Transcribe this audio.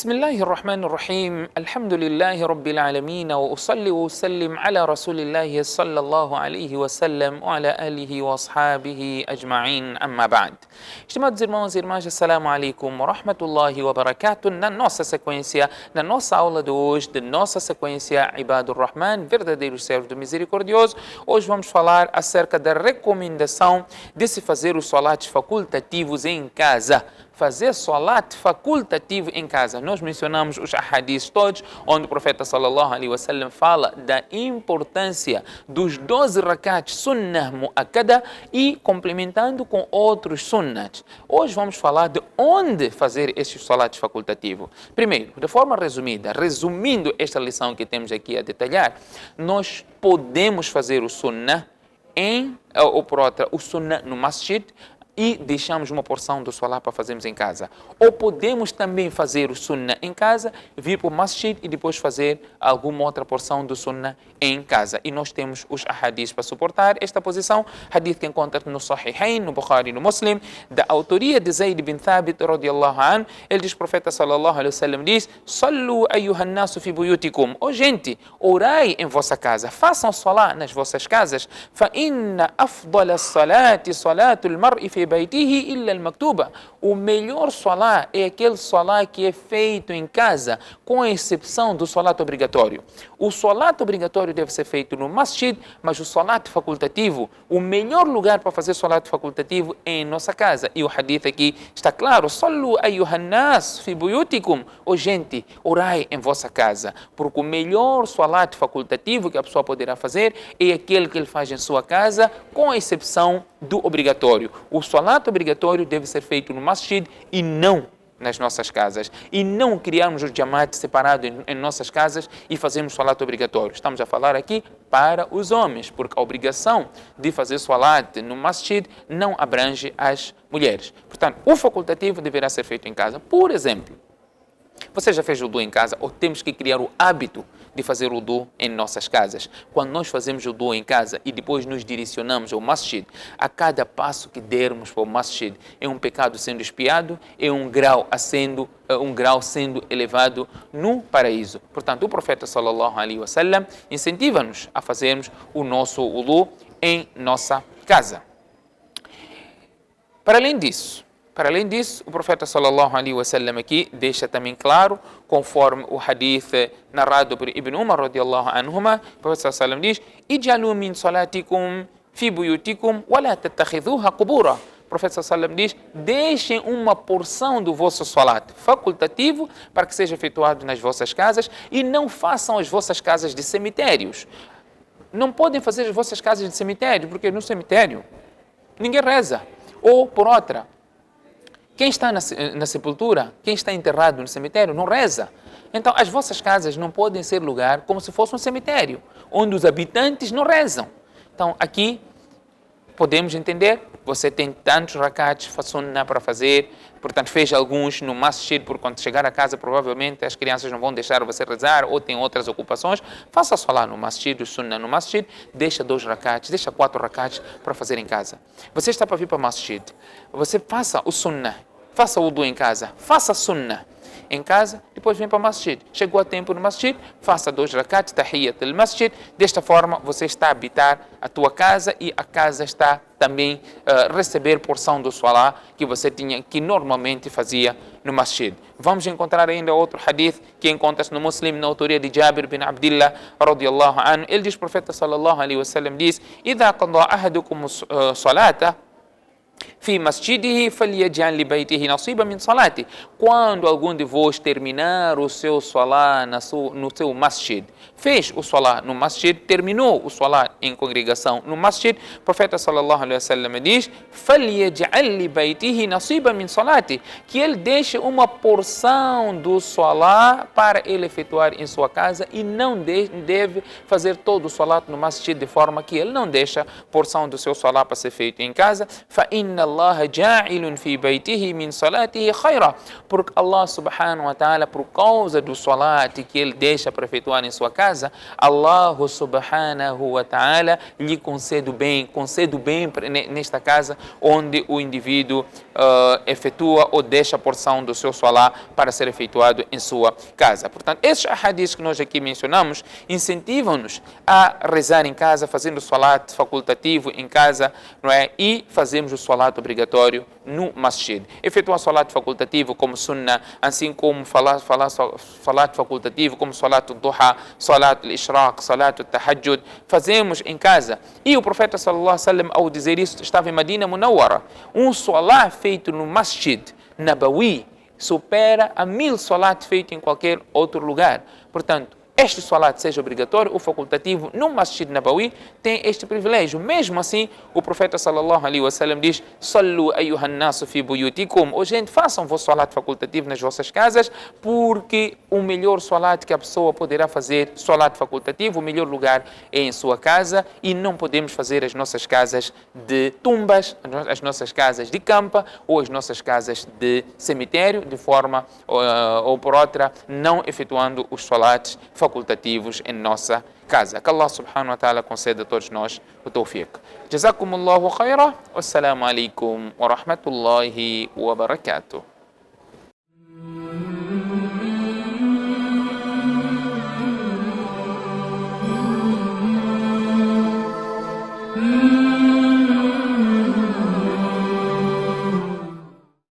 بسم الله الرحمن الرحيم الحمد لله رب العالمين وأصلي وأسلم على رسول الله صلى الله عليه وسلم وعلى آله وأصحابه أجمعين أما بعد. Estimados irmãos e irmãs, assalamu alaikum wa rahmatullahi wa barakatuh. Na nossa sequência, na nossa aula de hoje, de nossa sequência Ibadur Rahman, verdadeiros servos do misericordioso, hoje vamos falar acerca da recomendação de se fazer os salates facultativos em casa. Fazer salat facultativo em casa. Nós mencionamos os ahadis todos, onde o profeta sallallahu alaihi wasallam fala da importância dos 12 rakats sunnah muakkada e complementando com outros sunnats. Hoje vamos falar de onde fazer esses salats facultativos. Primeiro, de forma resumida, resumindo esta lição que temos aqui a detalhar, nós podemos fazer o sunnah o sunnah no masjid, e deixamos uma porção do salat para fazermos em casa. Ou podemos também fazer o sunnah em casa, vir para o masjid e depois fazer alguma outra porção do sunnah em casa. E nós temos os ahadis para suportar esta posição. Hadith que encontra no Sahihain, no Bukhari e no Muslim, da autoria de Zayd bin Thabit, radiyallahu anhu. Ele diz, o profeta sallallahu alaihi wasallam diz, Sallu ayyuhan nasu fi buyutikum. Ó gente, orai em vossa casa, façam salat nas vossas casas. Fa inna afdala salati salatul mar'i fi baitihi illa al-maktuba. O melhor salat é aquele salat que é feito em casa, com exceção do salat obrigatório. O salat obrigatório deve ser feito no masjid, mas o salat facultativo, o melhor lugar para fazer salat facultativo é em nossa casa. E o hadith aqui está claro, Sallu ayyuhan nas fi buyutikum. Ó gente, orai em vossa casa, porque o melhor salat facultativo que a pessoa poderá fazer é aquele que ele faz em sua casa, com exceção do obrigatório. O salat obrigatório deve ser feito no masjid e não nas nossas casas. E não criarmos o jamaat separado em nossas casas e fazermos salat obrigatório. Estamos a falar aqui para os homens, porque a obrigação de fazer salat no masjid não abrange as mulheres. Portanto, o facultativo deverá ser feito em casa. Por exemplo, você já fez wudu em casa ou temos que criar o hábito de fazer wudu em nossas casas? Quando nós fazemos wudu em casa e depois nos direcionamos ao masjid, a cada passo que dermos para o masjid é um pecado sendo expiado, é um grau sendo elevado no paraíso. Portanto, o profeta sallallahu alaihi wasallam incentiva-nos a fazermos o nosso wudu em nossa casa. Para além disso, o profeta sallallahu alaihi wasallam aqui deixa também claro, conforme o hadith narrado por Ibn Umar radiyallahu anhuma, o profeta sallallahu alaihi wasallam diz: "Ij'alu min salatikum fi buyutikum wa la tattakhidhuha qubura." O profeta sallallahu alaihi wasallam diz: deixem uma porção do vosso salat facultativo para que seja efetuado nas vossas casas e não façam as vossas casas de cemitérios. Não podem fazer as vossas casas de cemitério, porque no cemitério ninguém reza. Ou por outra, quem está na sepultura, quem está enterrado no cemitério, não reza. Então, as vossas casas não podem ser lugar como se fosse um cemitério, onde os habitantes não rezam. Então, aqui, podemos entender, você tem tantos rakats sunnah para fazer, portanto, fez alguns no masjid, porque quando chegar a casa, provavelmente, as crianças não vão deixar você rezar, ou tem outras ocupações. Faça salat no masjid, o sunnah no masjid, deixa 2 rakats, deixa 4 rakats para fazer em casa. Você está para vir para o masjid, você faça o sunnah, faça o wudu em casa, faça sunnah em casa, depois vem para o masjid. Chegou a tempo no masjid, faça 2 rakats, tahiyyat al-masjid. Desta forma, você está a habitar a tua casa e a casa está também a receber porção do salat que você tinha, que normalmente fazia no masjid. Vamos encontrar ainda outro hadith que encontra-se no Muslim, na autoria de Jabir bin Abdullah, radiyallahu anhu. Ele diz, o profeta sallallahu alaihi wasallam diz: "Idha qada ahadukum salata fi masjidihi falyaj'al li baytihi nasiban min salati." Quando algum de vós terminar o seu salat no seu masjid, fez o salat no masjid, terminou o salat em congregação no masjid, o profeta sallallahu alaihi wasallam diz: falyaj'al li baytihi nasiban min salati, que ele deixe uma porção do salat para ele efetuar em sua casa e não deve fazer todo o salat no masjid, de forma que ele não deixa porção do seu salat para ser feito em casa. Fa inna Allah ja'ilun fi baytihi min salatihi khayra, porque Allah subhanahu wa ta'ala, por causa do salat que ele deixa para efetuar em sua casa, Allah subhanahu wa ta'ala lhe concede o bem nesta casa onde o indivíduo efetua ou deixa a porção do seu salat para ser efetuado em sua casa. Portanto, esses hadiths que nós aqui mencionamos incentivam-nos a rezar em casa, fazendo o salat facultativo em casa, não é? E fazemos o salat obrigatório no masjid. Efetuar salat facultativo como sunnah, assim como salat facultativo como salat al-duha, salat al-ishraq, salat al-tahajjud, fazemos em casa. E o profeta sallallahu alaihi wasallam, ao dizer isso, estava em Madina Munawwara. Um salat feito no masjid Nabawi supera a 1000 salat feitos em qualquer outro lugar. Portanto, este salat, seja obrigatório ou facultativo, no Masjid Nabawi tem este privilégio. Mesmo assim, o profeta sallallahu alaihi wasallam diz: Sallu ayyuhan nasu fi buyutikum. Ou gente, façam o vosso salat facultativo nas vossas casas, porque o melhor salat que a pessoa poderá fazer, salat facultativo, o melhor lugar é em sua casa, e não podemos fazer as nossas casas de tumbas, as nossas casas de campa ou as nossas casas de cemitério, de forma ou por outra, não efetuando os salats facultativos em nossa casa. Que Allah subhanahu wa ta'ala conceda a todos nós o tawfiq. Jazakumullahu khaira. Wassalamu alaikum wa rahmatullahi wa barakatuh.